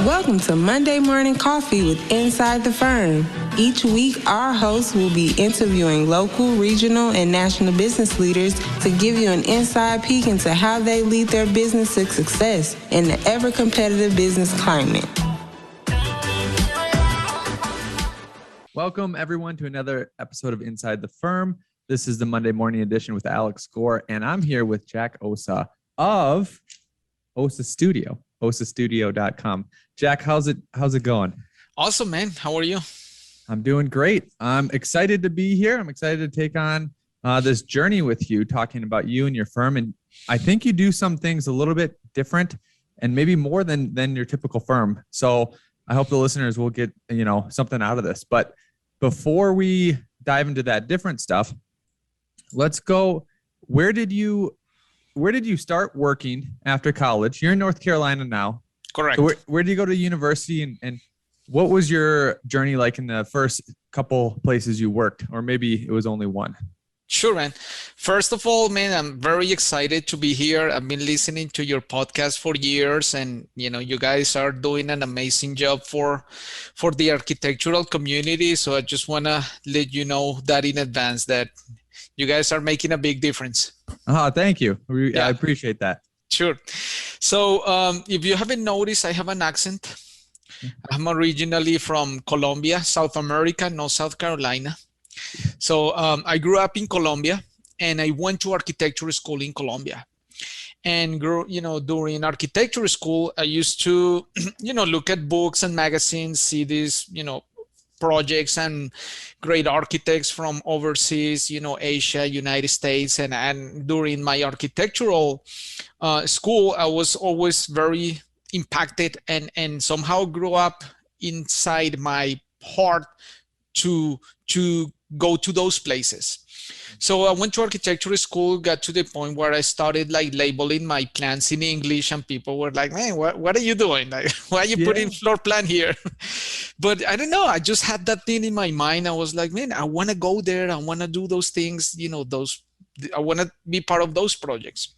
Welcome to Monday Morning Coffee with Inside the Firm. Each week, our hosts will be interviewing local, regional, and national business leaders to give you an inside peek into how they lead their business to success in the ever-competitive business climate. Welcome, everyone, to another episode of Inside the Firm. This is the Monday morning edition with Alex Gore, and I'm here with Jack Ossa of Ossa Studio, ossastudio.com. Jack, how's it going? Awesome, man. How are you? I'm doing great. I'm excited to be here. I'm excited to take on this journey with you, talking about you and your firm. And I think you do some things a little bit different and maybe more than your typical firm. So I hope the listeners will get, something out of this. But before we dive into that different stuff, let's go. Where did you start working after college? You're in North Carolina now. Correct. So where did you go to university and what was your journey like in the first couple places you worked? Or maybe it was only one. Sure, man. First of all, man, I'm very excited to be here. I've been listening to your podcast for years, and you guys are doing an amazing job for the architectural community. So I just want to let you know that in advance that you guys are making a big difference. Oh, thank you. I appreciate that. Sure. So if you haven't noticed, I have an accent. I'm originally from Colombia, South America, not South Carolina. So I grew up in Colombia, and I went to architecture school in Colombia. And during architecture school, I used to, look at books and magazines, see these, projects and great architects from overseas, Asia, United States. And during my architectural school, I was always very impacted and somehow grew up inside my heart to go to those places. So I went to architecture school, got to the point where I started labeling my plans in English, and people were like, man, what are you doing? Like, why are you putting floor plan here? But I don't know. I just had that thing in my mind. I was like, man, I want to go there. I want to do those things, I want to be part of those projects.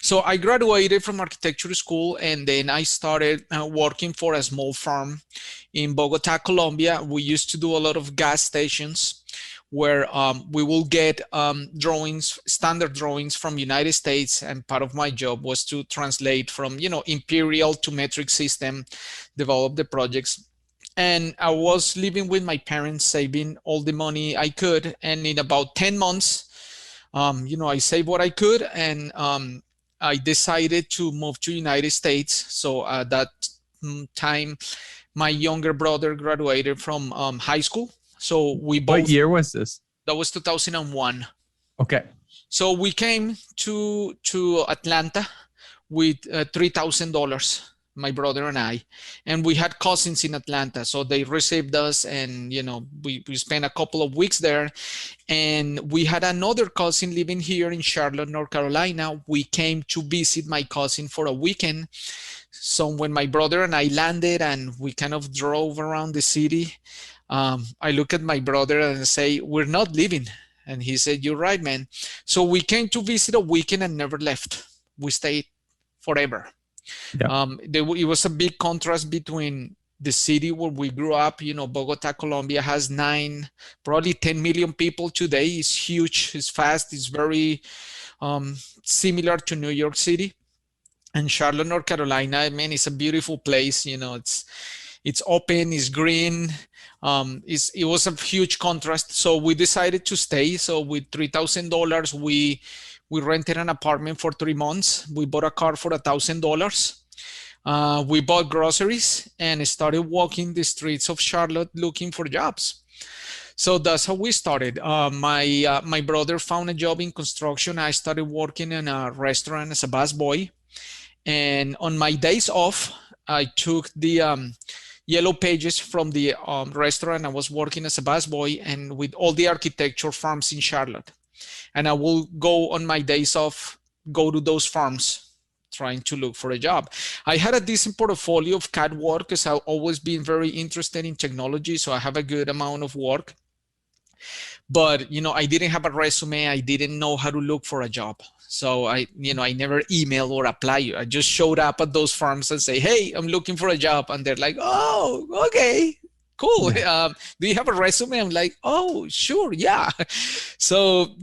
So I graduated from architecture school, and then I started working for a small firm in Bogota, Colombia. We used to do a lot of gas stations where we will get standard drawings from United States. And part of my job was to translate from, imperial to metric system, develop the projects. And I was living with my parents, saving all the money I could. And in about 10 months, I saved what I could, and I decided to move to United States. So at that time, my younger brother graduated from high school. So we both. What year was this? That was 2001. Okay. So we came to Atlanta with $3,000. My brother and I, and we had cousins in Atlanta, so they received us, and we spent a couple of weeks there. And we had another cousin living here in Charlotte, North Carolina. We came to visit my cousin for a weekend. So when my brother and I landed and we kind of drove around the city, I look at my brother and say, we're not leaving. And he said, you're right, man. So we came to visit a weekend and never left. We stayed forever. Yeah. It was a big contrast between the city where we grew up. Bogota, Colombia has probably 10 million people today. It's huge, it's fast, it's very similar to New York City. And Charlotte, North Carolina, man, it's a beautiful place. It's open, it's green. It was a huge contrast. So we decided to stay. So with $3,000, we rented an apartment for 3 months. We bought a car for $1,000. We bought groceries and started walking the streets of Charlotte looking for jobs. So that's how we started. My brother found a job in construction. I started working in a restaurant as a busboy. And on my days off, I took the yellow pages from the restaurant. I was working as a busboy and with all the architecture firms in Charlotte. And I will go on my days off, go to those farms trying to look for a job. I had a decent portfolio of CAD work because I've always been very interested in technology. So I have a good amount of work. But, I didn't have a resume. I didn't know how to look for a job. So I never email or apply. I just showed up at those firms and say, hey, I'm looking for a job. And they're like, oh, okay, cool. Yeah. Do you have a resume? I'm like, oh, sure, yeah. So,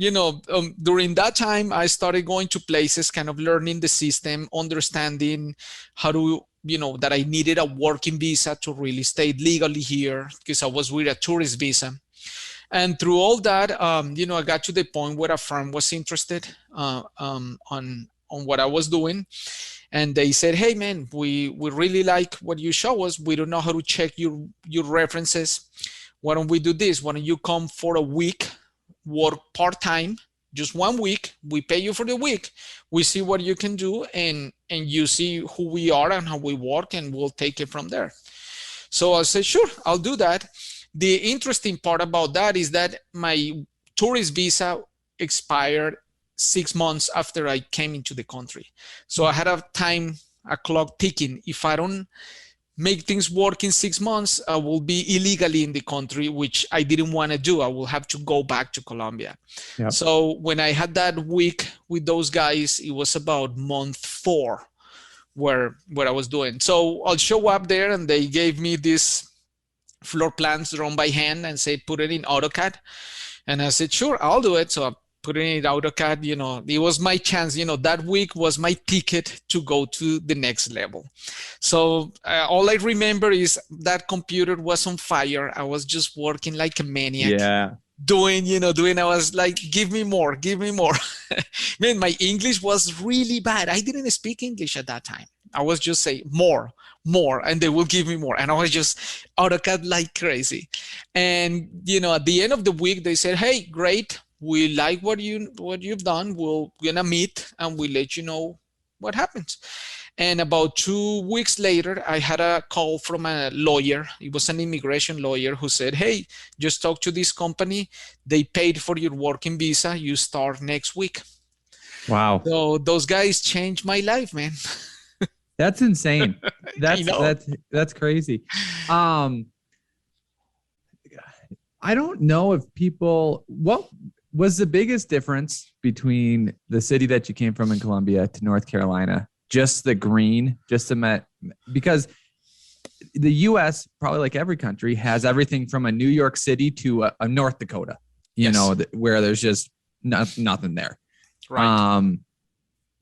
during that time, I started going to places, kind of learning the system, understanding how to, that I needed a working visa to really stay legally here because I was with a tourist visa. And through all that, I got to the point where a firm was interested on what I was doing. And they said, hey, man, we really like what you show us. We don't know how to check your references. Why don't we do this? Why don't you come for a week, work part-time, just 1 week. We pay you for the week. We see what you can do, and you see who we are and how we work, and we'll take it from there. So I said, sure, I'll do that. The interesting part about that is that my tourist visa expired 6 months after I came into the country. So I had a clock ticking. If I don't make things work in 6 months, I will be illegally in the country, which I didn't want to do. I will have to go back to Colombia. Yep. So when I had that week with those guys, it was about month 4 where I was doing. So I'll show up there and they gave me this floor plans drawn by hand and say, put it in AutoCAD. And I said, sure, I'll do it. So I put it in AutoCAD. It was my chance. That week was my ticket to go to the next level. So all I remember is that computer was on fire. I was just working like a maniac. Yeah. I was like, give me more. Man, my English was really bad. I didn't speak English at that time. I was just saying more, and they will give me more. And I was just AutoCAD like crazy. And, at the end of the week, they said, hey, great. We like what you've done. We're gonna meet and we'll let you know what happens. And about 2 weeks later, I had a call from a lawyer. It was an immigration lawyer who said, hey, just talk to this company. They paid for your working visa. You start next week. Wow. So those guys changed my life, man. That's insane. That's crazy. I don't know if what was the biggest difference between the city that you came from in Colombia to North Carolina? Just the green, because the U.S., probably like every country, has everything from a New York City to a North Dakota, where there's just nothing there. Right.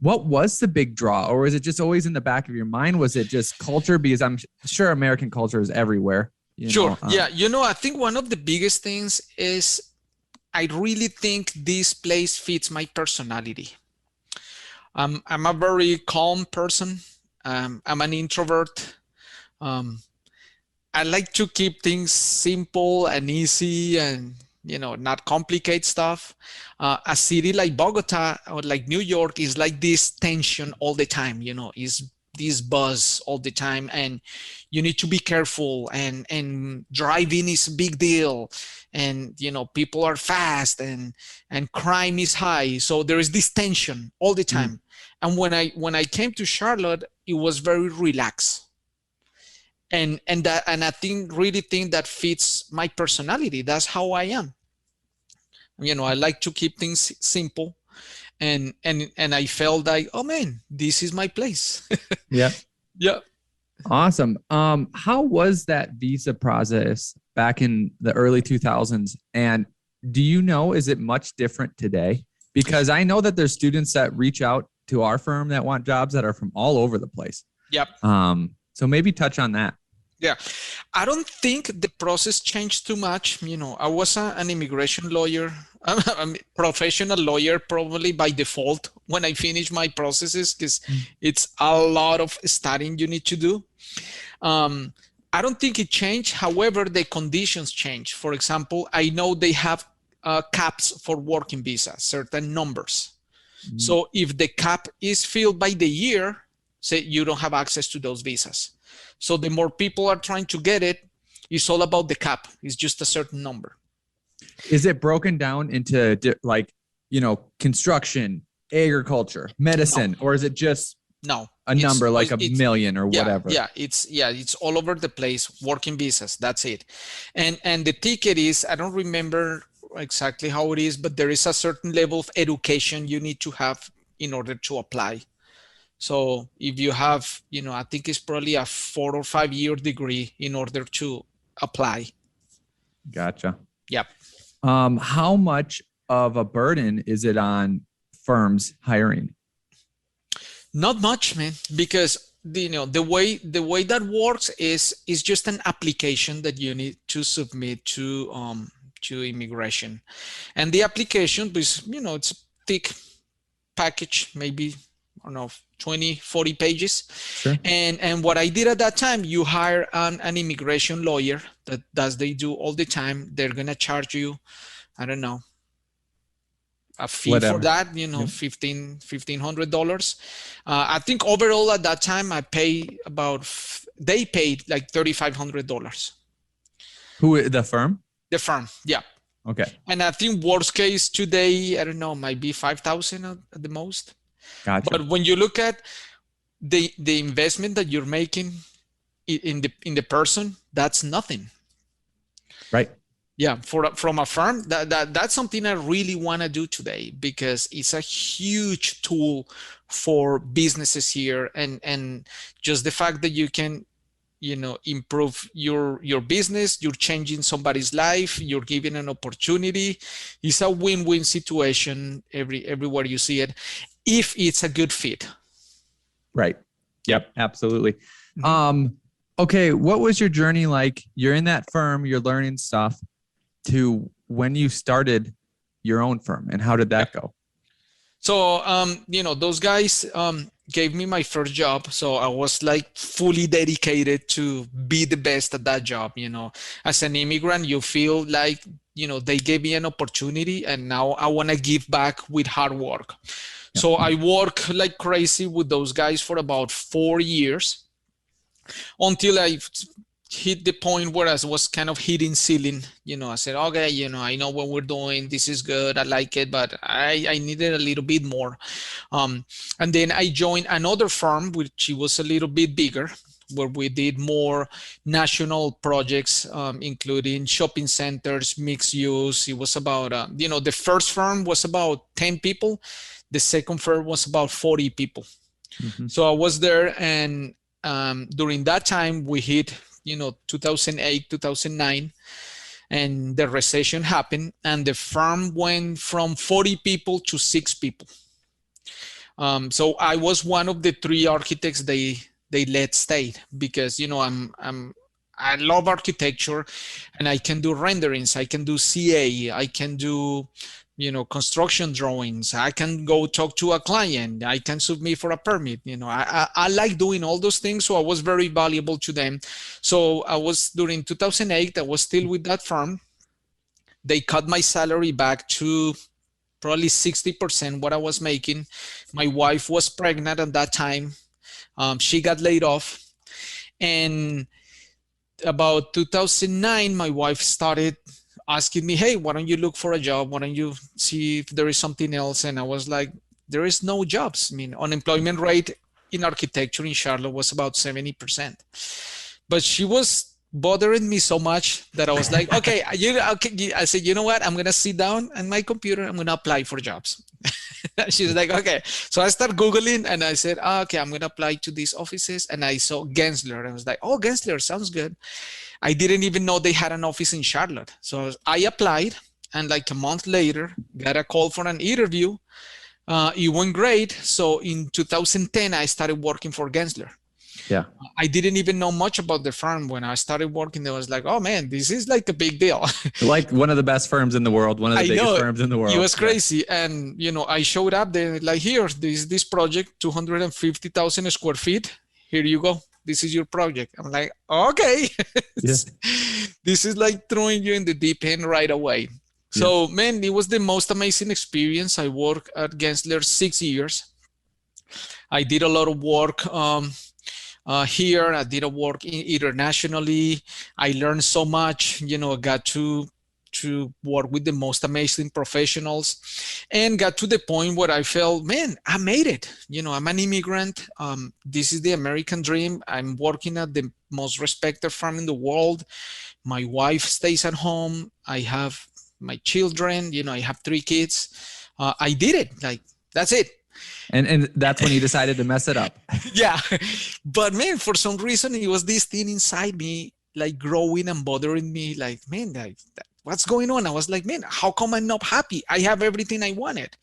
What was the big draw, or was it just always in the back of your mind? Was it just culture? Because I'm sure American culture is everywhere. Sure. Yeah. I think one of the biggest things is I really think this place fits my personality. I'm a very calm person. I'm an introvert. I like to keep things simple and easy and, not complicate stuff. A city like Bogota or like New York is like this tension all the time, is this buzz all the time, and you need to be careful, and driving is a big deal, and people are fast, and crime is high. So there is this tension all the time. And when I came to Charlotte, it was very relaxed. And I really think that fits my personality. That's how I am. I like to keep things simple, and I felt like, oh man, this is my place. Yeah. Yeah. Awesome. How was that visa process back in the early 2000s? And do you know, is it much different today? Because I know that there's students that reach out to our firm that want jobs that are from all over the place. Yep. So maybe touch on that. Yeah, I don't think the process changed too much. I was an immigration lawyer, a professional lawyer, probably by default when I finish my processes, because it's a lot of studying you need to do. I don't think it changed. However, the conditions change. For example, I know they have caps for working visa, certain numbers. So if the cap is filled by the year, say you don't have access to those visas. So the more people are trying to get it, it's all about the cap. It's just a certain number. Is it broken down into construction, agriculture, medicine, or is it just a number like a million or whatever? Yeah, it's all over the place. Working visas, that's it. And the ticket is, I don't remember exactly how it is, but there is a certain level of education you need to have in order to apply. So if you have, I think it's probably a 4 or 5 year degree in order to apply. Gotcha. Yep. How much of a burden is it on firms hiring? Not much, man, because the way that works is just an application that you need to submit to immigration, and the application is it's a thick package, maybe I don't know 20-40 pages. Sure. And what I did at that time, you hire an immigration lawyer that they do all the time. They're gonna charge you, I don't know, a fee Whatever. for that, $1,500. I think overall at that time I pay they paid like $3,500. Who, the firm? The firm, yeah. Okay. And I think worst case today, I don't know, might be 5,000 at the most. Gotcha. But when you look at the investment that you're making in the person, that's nothing. Right. Yeah, from a firm, that's something I really want to do today, because it's a huge tool for businesses here, and just the fact that you can, improve your business, you're changing somebody's life, you're giving an opportunity. It's a win-win situation everywhere you see it, if it's a good fit. Right. Yep. Absolutely. Okay. What was your journey like? You're in that firm, you're learning stuff, to when you started your own firm, and how did that go? So, those guys gave me my first job. So I was like fully dedicated to be the best at that job. As an immigrant, you feel like, they gave me an opportunity, and now I want to give back with hard work. Yeah. So I worked like crazy with those guys for about 4 years, until I hit the point where I was kind of hitting ceiling. I said, okay, I know what we're doing. This is good. I like it, but I needed a little bit more. And then I joined another firm, which was a little bit bigger, where we did more national projects, including shopping centers, mixed use. It was about, the first firm was about 10 people. The second firm was about 40 people. Mm-hmm. So I was there, and during that time we hit 2008, 2009, and the recession happened, and the firm went from 40 people to 6 people. So I was one of the 3 architects they let stay, because I love architecture, and I can do renderings, I can do CA, I can do construction drawings, I can go talk to a client, I can submit for a permit. I like doing all those things, so I was very valuable to them. So I was, during 2008, I was still with that firm. They cut my salary back to probably 60% what I was making. My wife was pregnant at that time. She got laid off, and about 2009, my wife started asking me, hey, why don't you look for a job? Why don't you see if there is something else? And I was like, there is no jobs. I mean, unemployment rate in architecture in Charlotte was about 70%. But she was bothering me so much that I was like, okay, I said, you know what? I'm going to sit down on my computer. I'm going to apply for jobs. She's like, okay. So I started Googling, and I said, okay, I'm going to apply to these offices. And I saw Gensler. I was like, oh, Gensler sounds good. I didn't even know they had an office in Charlotte. So I applied, and like a month later, got a call for an interview. It went great. So in 2010, I started working for Gensler. Yeah. I didn't even know much about the firm. When I started working, I was like, oh man, this is like a big deal. Like one of the best firms in the world, one of the biggest firms in the world. It was crazy. Yeah. And, I showed up there like, here, this project, 250,000 square feet. Here you go. This is your project. I'm like, okay. Yeah. This is like throwing you in the deep end right away. So, man, it was the most amazing experience. I worked at Gensler 6 years. I did a lot of work here. I did a work internationally. I learned so much. I got to work with the most amazing professionals, and got to the point where I felt, man, I made it. I'm an immigrant. This is the American dream. I'm working at the most respected firm in the world. My wife stays at home. I have my children. I have 3 kids. I did it. Like, that's it. And that's when you decided to mess it up. Yeah. But man, for some reason, it was this thing inside me, like growing and bothering me. Like, man, what's going on? I was like, man, how come I'm not happy? I have everything I wanted.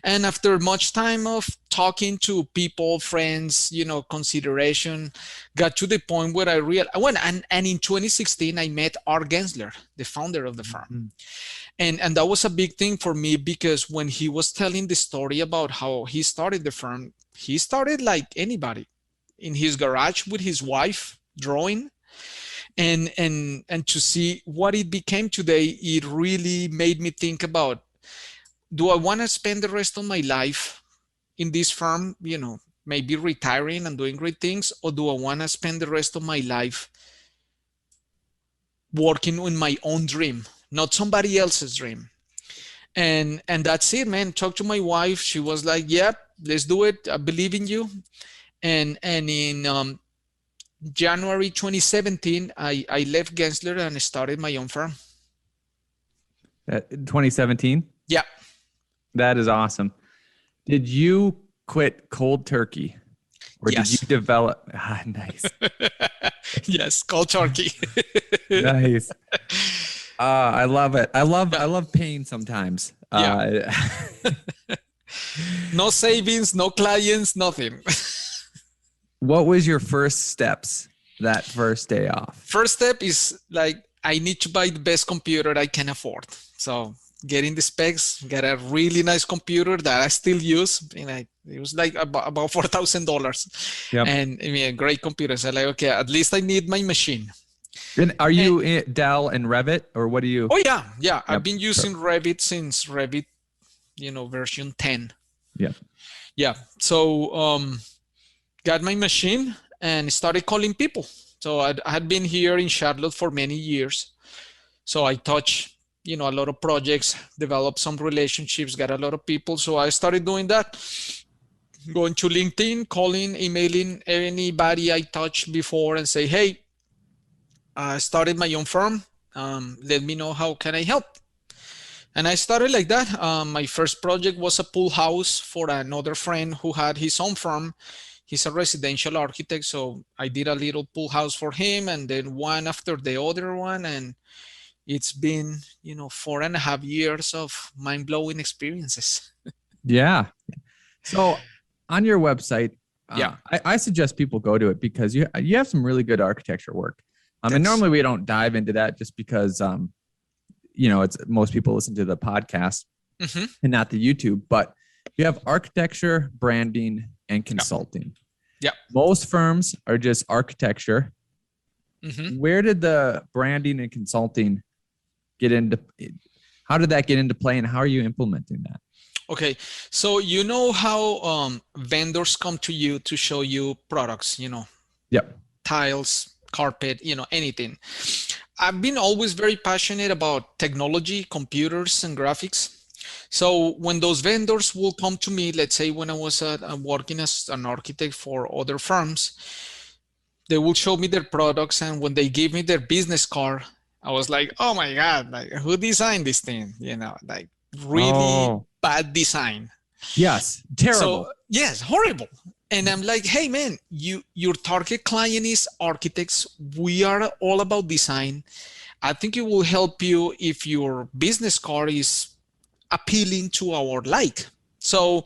And after much time of talking to people, friends, consideration, got to the point where I realized, and in 2016, I met Art Gensler, the founder of the firm. Mm-hmm. And that was a big thing for me, because when he was telling the story about how he started the firm, he started like anybody in his garage with his wife drawing. And to see what it became today, it really made me think about, do I want to spend the rest of my life in this firm, maybe retiring and doing great things, or do I want to spend the rest of my life working on my own dream, not somebody else's dream? And that's it, man. Talked to my wife. She was like, "Yep, let's do it. I believe in you." And in January 2017, I left Gensler and started my own firm. 2017? Yeah. That is awesome. Did you quit cold turkey? Or yes. Did you develop? Nice. Yes, cold turkey. Nice. I love it. I love pain sometimes. Yeah. No savings, no clients, nothing. What was your first steps that first day off? First step is like, I need to buy the best computer I can afford. So getting the specs, get a really nice computer that I still use. It was like about $4,000. Yep. And a great computer. So like, okay, at least I need my machine. And are you in Dell and Revit, or what do you? Oh yeah. Yep. I've been using Sure. Revit since Revit, version 10. Yeah. Yeah. So got my machine and started calling people. So I had been here in Charlotte for many years. So I touched, a lot of projects, developed some relationships, got a lot of people. So I started doing that, going to LinkedIn, calling, emailing anybody I touched before and say, hey, I started my own firm. Let me know, how can I help? And I started like that. My first project was a pool house for another friend who had his own firm. He's a residential architect, so I did a little pool house for him, and then one after the other one, and it's been 4.5 years of mind-blowing experiences. Yeah. So on your website, Yeah. I suggest people go to it because you have some really good architecture work. And normally we don't dive into that just because it's most people listen to the podcast and not the YouTube, but you have architecture, branding, and consulting. Yeah. Most firms are just architecture. Where did the branding and consulting get into? How did that get into play, and how are you implementing that? Okay. So how vendors come to you to show you products, Yep. tiles, carpet, anything. I've been always very passionate about technology, computers, and graphics. So when those vendors will come to me, let's say when I was working as an architect for other firms, they will show me their products. And when they give me their business card, I was like, oh my God, like, who designed this thing? Like really bad design. Yes. Terrible. So, yes, horrible. And I'm like, hey man, your target client is architects. We are all about design. I think it will help you if your business card is appealing to our like. So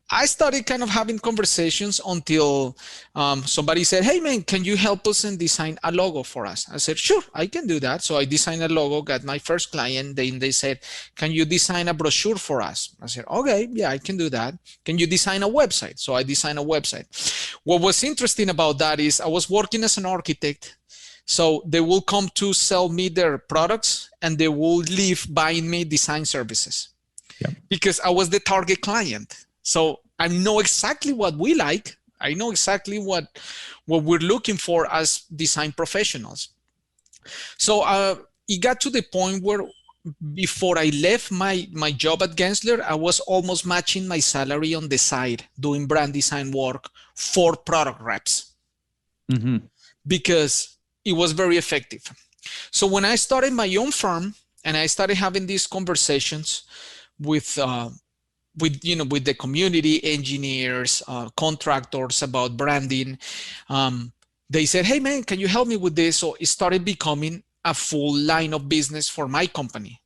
I started kind of having conversations until somebody said, hey man, can you help us and design a logo for us? I said, sure, I can do that. So I designed a logo, got my first client. Then they said, can you design a brochure for us? I said, okay, yeah, I can do that. Can you design a website? So I designed a website. What was interesting about that is I was working as an architect. So they will come to sell me their products and they will leave buying me design services. Yep. Because I was the target client. So I know exactly what we like. I know exactly what we're looking for as design professionals. So it got to the point where before I left my job at Gensler, I was almost matching my salary on the side doing brand design work for product reps. Because it was very effective. So when I started my own firm and I started having these conversations with with the community engineers, contractors about branding. They said, hey man, can you help me with this? So it started becoming a full line of business for my company.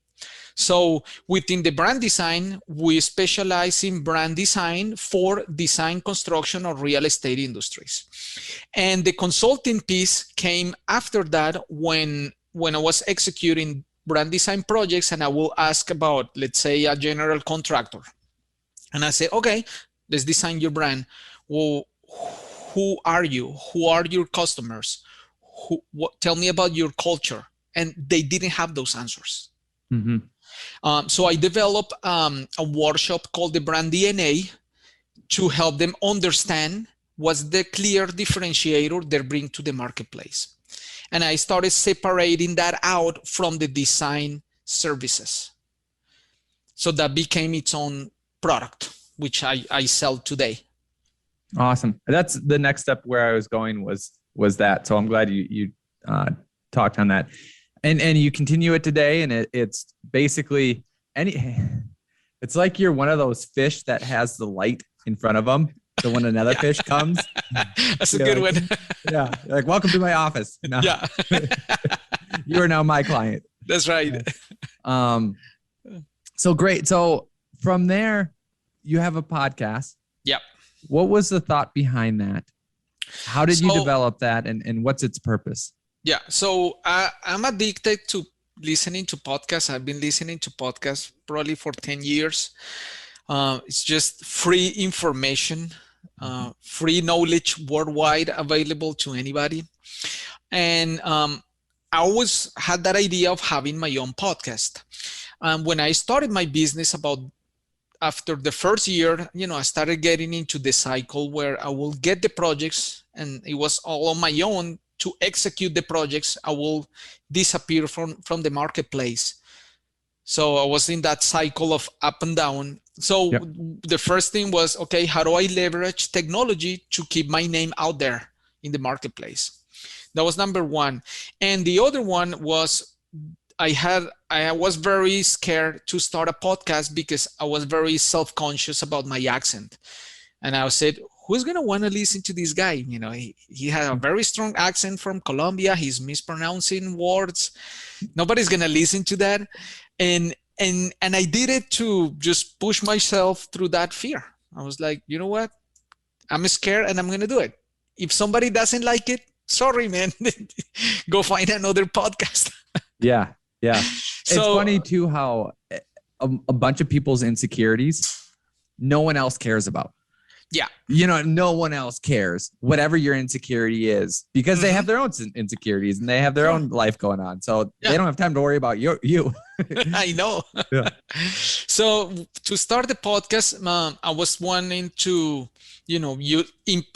So within the brand design, we specialize in brand design for design, construction, or real estate industries. And the consulting piece came after that when I was executing brand design projects, and I will ask about, let's say, a general contractor. And I say, okay, let's design your brand. Well, who are you? Who are your customers? Tell me about your culture. And they didn't have those answers. Mm-hmm. So I developed a workshop called the Brand DNA to help them understand what's the clear differentiator they bring to the marketplace. And I started separating that out from the design services. So that became its own product, which I sell today. Awesome. That's the next step where I was going was that. So I'm glad you talked on that. And you continue it today, and it's basically it's like you're one of those fish that has the light in front of them. So when another fish comes, that's a good one. Yeah. Like, welcome to my office. No. Yeah. You are now my client. That's right. So great. So from there, you have a podcast. Yep. What was the thought behind that? How did you develop that, and what's its purpose? Yeah. So I'm addicted to listening to podcasts. I've been listening to podcasts probably for 10 years. It's just free information, free knowledge worldwide, available to anybody. And I always had that idea of having my own podcast. When I started my business after the first year, I started getting into the cycle where I will get the projects, and it was all on my own. To execute the projects, I will disappear from the marketplace. So I was in that cycle of up and down. So The first thing was, okay, how do I leverage technology to keep my name out there in the marketplace? That was number one. And the other one was I was very scared to start a podcast because I was very self-conscious about my accent. And I said, who's going to want to listen to this guy? He had a very strong accent from Colombia. He's mispronouncing words. Nobody's going to listen to that. And I did it to just push myself through that fear. I was like, you know what? I'm scared and I'm going to do it. If somebody doesn't like it, sorry, man, go find another podcast. Yeah. It's funny too, how a bunch of people's insecurities, no one else cares about. Yeah. No one else cares whatever your insecurity is, because they have their own insecurities and they have their own life going on. So they don't have time to worry about you. I know. Yeah. So to start the podcast, I was wanting to,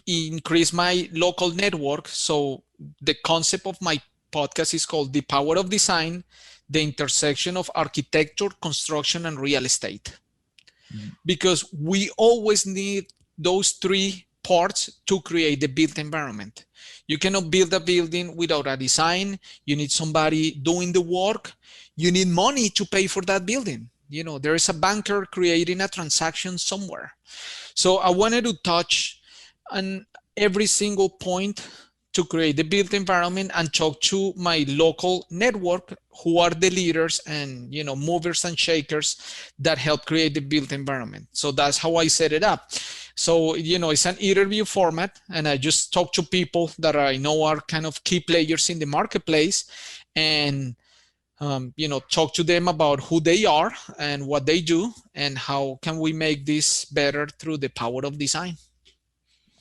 increase my local network. So the concept of my podcast is called The Power of Design, the intersection of architecture, construction, and real estate. Because we always need those three parts to create the built environment. You cannot build a building without a design. You need somebody doing the work. You need money to pay for that building. There is a banker creating a transaction somewhere. So I wanted to touch on every single point to create the built environment and talk to my local network, who are the leaders and movers and shakers that help create the built environment. So that's how I set it up. So it's an interview format, and I just talk to people that I know are kind of key players in the marketplace, and talk to them about who they are and what they do, and how can we make this better through the power of design.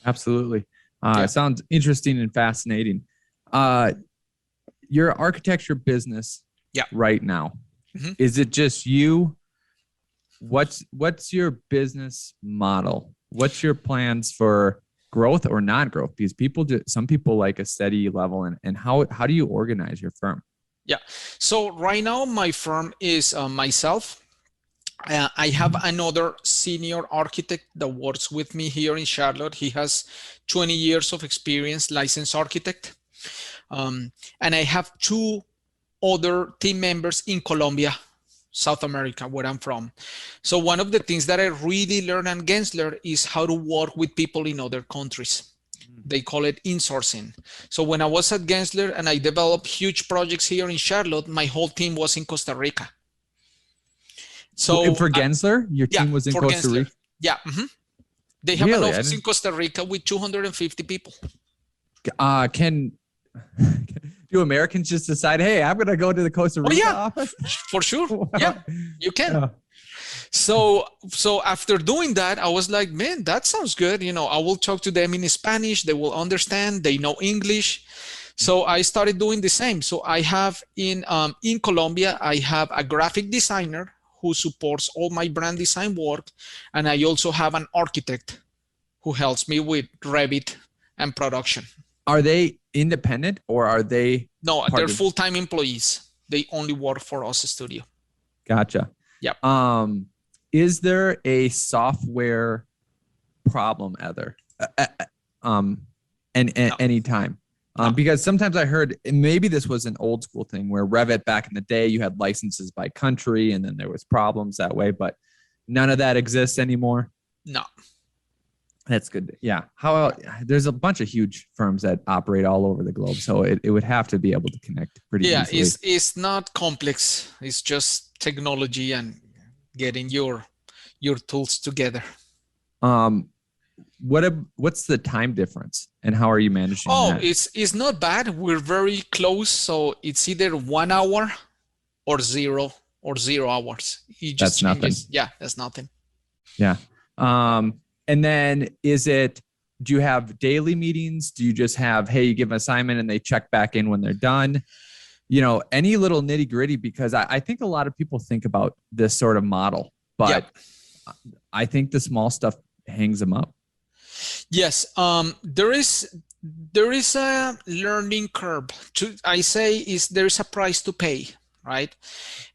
Absolutely. It sounds interesting and fascinating. Your architecture business right now, is it just you? What's your business model? What's your plans for growth or non-growth? Because some people like a steady level, and how do you organize your firm? Yeah. So right now my firm is myself. I have another senior architect that works with me here in Charlotte. He has 20 years of experience, licensed architect. And I have two other team members in Colombia South America, where I'm from. So one of the things that I really learned at Gensler is how to work with people in other countries. They call it insourcing. So when I was at Gensler and I developed huge projects here in Charlotte, my whole team was in Costa Rica. So for Gensler, your team was in Costa Rica? Yeah. They have an office in Costa Rica with 250 people. Do Americans just decide, hey, I'm going to go to the Costa Rica office? For sure. Yeah, you can. Yeah. So after doing that, I was like, man, that sounds good. You know, I will talk to them in Spanish. They will understand. They know English. So I started doing the same. So I have in Colombia, I have a graphic designer who supports all my brand design work. And I also have an architect who helps me with Revit and production. Are they independent or are they? No, they're full-time employees. They only work for Ossa Studio. Gotcha. Yep. Is there a software problem either? Anytime? Because sometimes I heard, and maybe this was an old school thing where Revit back in the day, you had licenses by country and then there was problems that way, but none of that exists anymore. No. That's good. Yeah. There's a bunch of huge firms that operate all over the globe. So it would have to be able to connect pretty easily. Yeah, it's not complex. It's just technology and getting your tools together. What's the time difference and how are you managing that? It's not bad. We're very close. So it's either 1 hour or 0 hours. It just that's nothing. Yeah, that's nothing. Yeah. And then do you have daily meetings? Do you just have, hey, you give an assignment and they check back in when they're done? You know, any little nitty gritty, because I think a lot of people think about this sort of model, but I think the small stuff hangs them up. Yes. There is a learning curve. There's a price to pay, right?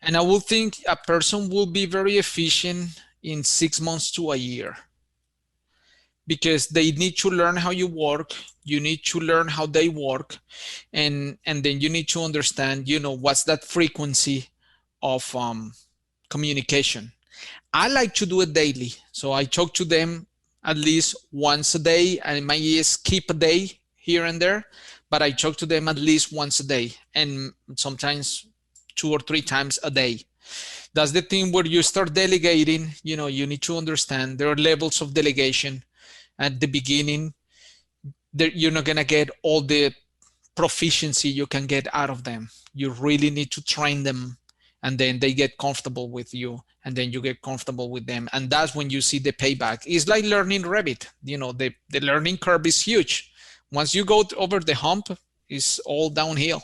And I will think a person will be very efficient in 6 months to a year, because they need to learn how you work. You need to learn how they work. And then you need to understand, you know, what's that frequency of communication. I like to do it daily. So I talk to them at least once a day. I might skip a day here and there, but I talk to them at least once a day and sometimes 2 or 3 times a day. That's the thing where you start delegating. You know, you need to understand there are levels of delegation. At the beginning, you're not going to get all the proficiency you can get out of them. You really need to train them, and then they get comfortable with you, and then you get comfortable with them. And that's when you see the payback. It's like learning Revit. You know, the learning curve is huge. Once you go over the hump, it's all downhill.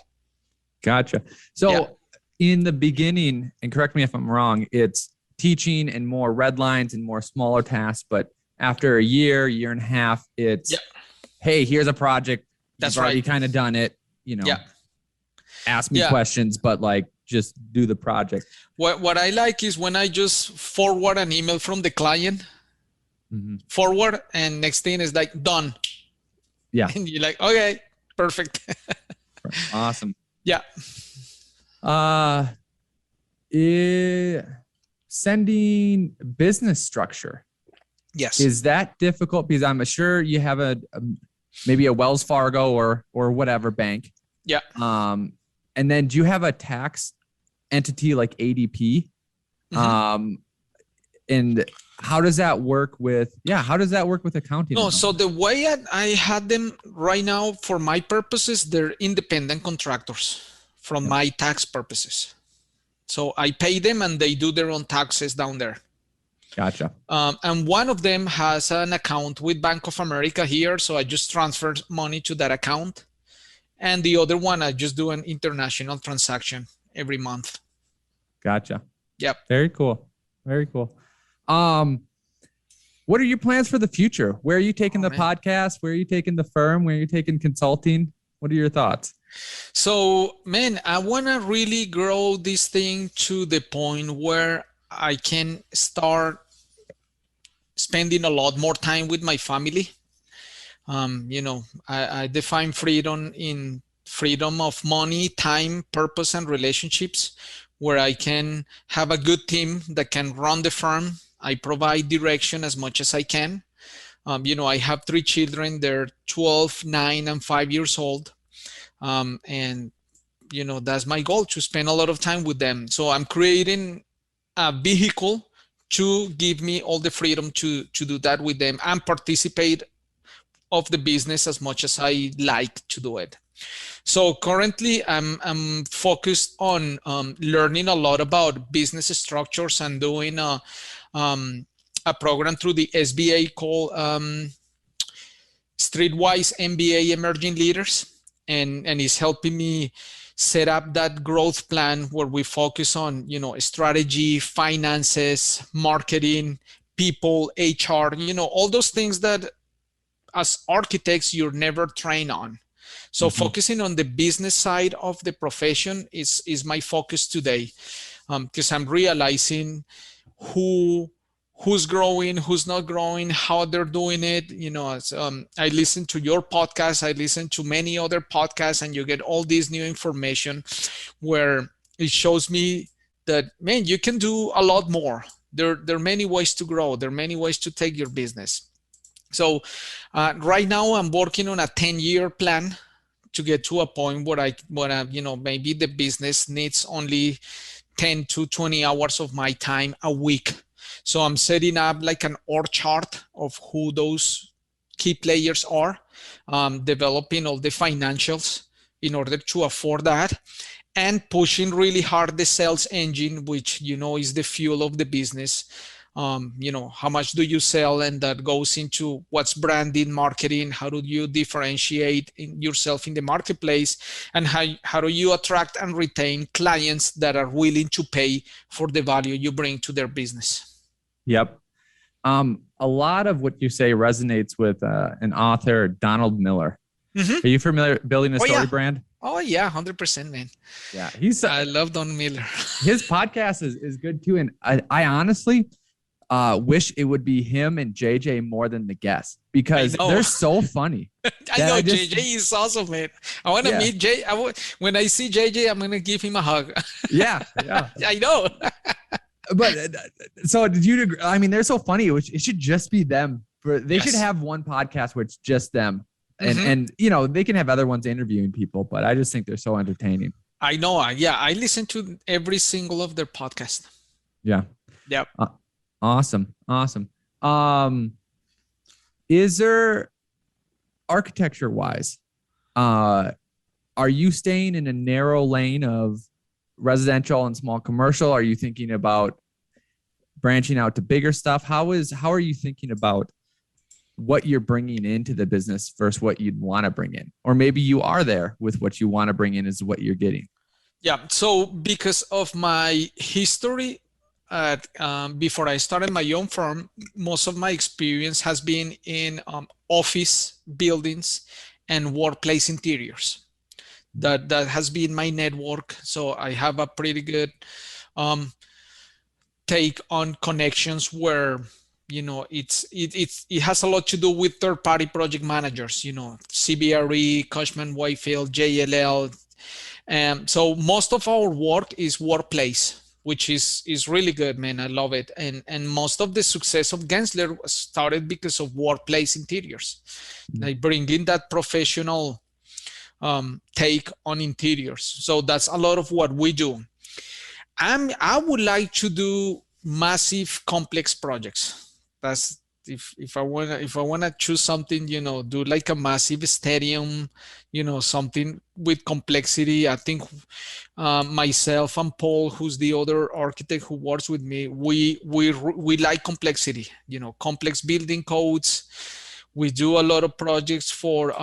Gotcha. So in the beginning, and correct me if I'm wrong, it's teaching and more red lines and more smaller tasks, but after a year and a half, it's, hey, here's a project. That's You've already right. kind of done it, you know, ask me questions, but like just do the project. What I like is when I just forward an email from the client, forward, and next thing is like done. Yeah. And you're like, okay, perfect. Awesome. Yeah. Sending business structure. Yes. Is that difficult? Because I'm sure you have maybe a Wells Fargo or whatever bank. Yeah. And then do you have a tax entity like ADP? And how does that work with accounting? No, so the way I had them right now, for my purposes, they're independent contractors from my tax purposes. So I pay them and they do their own taxes down there. Gotcha. And one of them has an account with Bank of America here. So I just transfer money to that account. And the other one, I just do an international transaction every month. Gotcha. Yep. Very cool. Very cool. What are your plans for the future? Where are you taking the podcast? Where are you taking the firm? Where are you taking consulting? What are your thoughts? So, man, I want to really grow this thing to the point where I can start spending a lot more time with my family. You know, I define freedom in freedom of money, time, purpose, and relationships. where I can have a good team that can run the firm. I provide direction as much as I can. I have 3 children. They're 12, 9, and 5 years old. And that's my goal, to spend a lot of time with them. So I'm creating a vehicle to give me all the freedom to do that with them and participate of the business as much as I like to do it. So currently I'm focused on learning a lot about business structures and doing a program through the SBA called Streetwise MBA Emerging Leaders, and it's helping me set up that growth plan where we focus on strategy, finances, marketing, people, HR, all those things that as architects you're never trained on. So focusing on the business side of the profession is my focus today, because I'm realizing who's growing, who's not growing, how they're doing it. I listen to your podcast, I listen to many other podcasts, and you get all this new information where it shows me that, man, you can do a lot more. There are many ways to grow. There are many ways to take your business. So right now I'm working on a 10-year plan to get to a point where maybe the business needs only 10 to 20 hours of my time a week. So I'm setting up like an org chart of who those key players are, developing all the financials in order to afford that, and pushing really hard the sales engine, which, is the fuel of the business. How much do you sell? And that goes into what's branding, marketing, how do you differentiate yourself in the marketplace, and how do you attract and retain clients that are willing to pay for the value you bring to their business. Yep. A lot of what you say resonates with an author, Donald Miller. Are you familiar with Building a Story Brand? Oh yeah, 100%, man. Yeah, I love Don Miller. His podcast is good too, and I honestly wish it would be him and JJ more than the guests, because they're so funny. I know JJ is awesome, man. I want to meet Jay. When I see JJ, I'm gonna give him a hug. Yeah. I know. But so did you agree? I mean, they're so funny. It should just be them. They should have one podcast where it's just them. And they can have other ones interviewing people, but I just think they're so entertaining. I know. Yeah. I listen to every single of their podcasts. Yeah. Yep. Awesome. Is there, architecture wise, are you staying in a narrow lane of residential and small commercial? Are you thinking about branching out to bigger stuff? How are you thinking about what you're bringing into the business versus what you'd want to bring in? Or maybe you are there with what you want to bring in is what you're getting. Yeah. So because of my history, before I started my own firm, most of my experience has been in office buildings and workplace interiors. That has been my network. So I have a pretty good take on connections where it has a lot to do with third-party project managers. CBRE, Cushman Wakefield, JLL. So most of our work is workplace, which is really good, man. I love it. And most of the success of Gensler started because of workplace interiors. Like bringing that professional take on interiors. So that's a lot of what we do. I would like to do massive complex projects. That's if I wanna choose something, do like a massive stadium, something with complexity. I think myself and Paul, who's the other architect who works with me, we like complexity. Complex building codes. We do a lot of projects for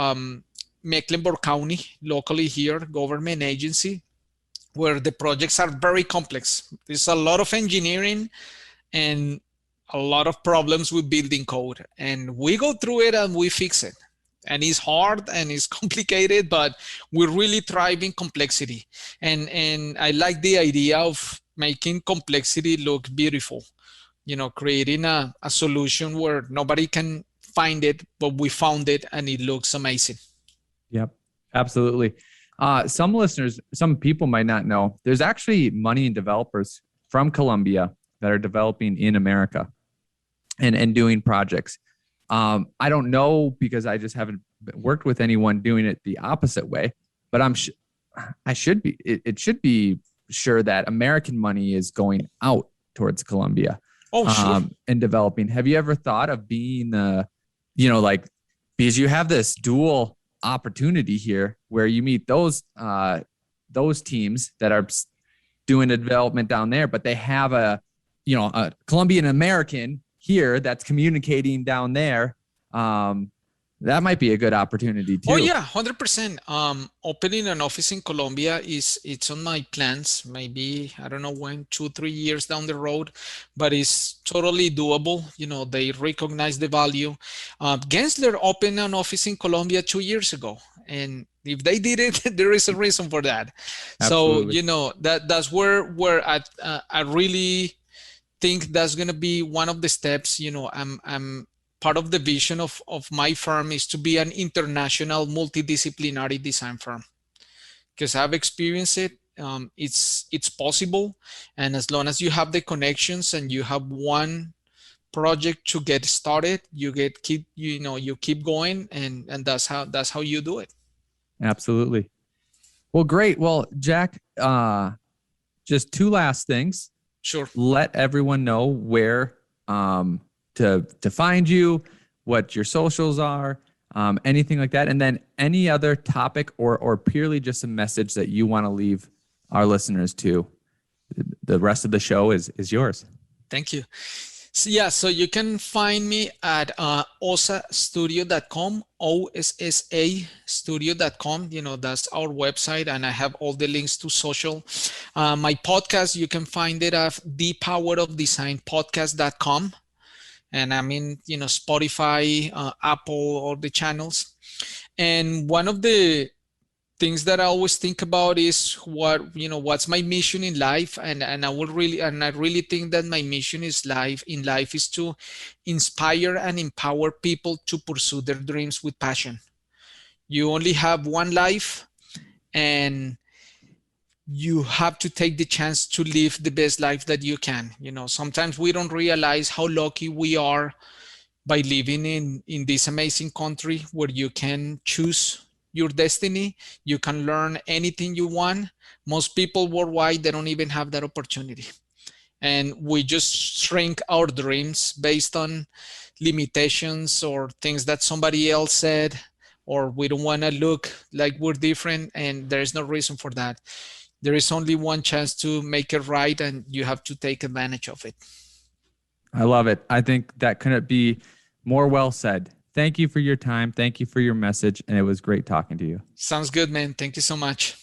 Mecklenburg County, locally here, government agency, where the projects are very complex. There's a lot of engineering and a lot of problems with building code, and we go through it and we fix it. And it's hard and it's complicated, but we really thrive in complexity. And I like the idea of making complexity look beautiful, creating a solution where nobody can find it, but we found it and it looks amazing. Yep, absolutely. Some listeners, some people might not know, there's actually money and developers from Colombia that are developing in America and doing projects. I don't know because I just haven't worked with anyone doing it the opposite way, but I should be. It should be sure that American money is going out towards Colombia. Oh, sure. And developing. Have you ever thought of being, like, because you have this dual opportunity here where you meet those teams that are doing a development down there, but they have a Colombian American here that's communicating down there. That might be a good opportunity too. Oh yeah, 100%. Opening an office in Colombia it's on my plans. Maybe, I don't know when, 2-3 years down the road, but it's totally doable. They recognize the value. Gensler opened an office in Colombia 2 years ago, and if they did it, there is a reason for that. Absolutely. So that's where I really think that's going to be one of the steps. I'm part of the vision of my firm is to be an international multidisciplinary design firm, because I've experienced it. It's possible, and as long as you have the connections and you have one project to get started, you keep going, and that's how you do it. Absolutely. Well, great. Well, Jack, just two last things. Sure. Let everyone know where to find you, what your socials are, anything like that. And then any other topic or purely just a message that you want to leave our listeners to. The rest of the show is yours. Thank you. So you can find me at ossastudio.com, OSSA studio.com. That's our website, and I have all the links to social. My podcast, you can find it at thepowerofdesignpodcast.com. And I'm in, Spotify, Apple, all the channels. And one of the things that I always think about is what's my mission in life, and I really think that my mission in life is to inspire and empower people to pursue their dreams with passion. You only have one life, and you have to take the chance to live the best life that you can. Sometimes we don't realize how lucky we are by living in this amazing country where you can choose your destiny. You can learn anything you want. Most people worldwide, they don't even have that opportunity. And we just shrink our dreams based on limitations or things that somebody else said, or we don't want to look like we're different, and there's no reason for that. There is only one chance to make it right, and you have to take advantage of it. I love it. I think that couldn't be more well said. Thank you for your time. Thank you for your message. And it was great talking to you. Sounds good, man. Thank you so much.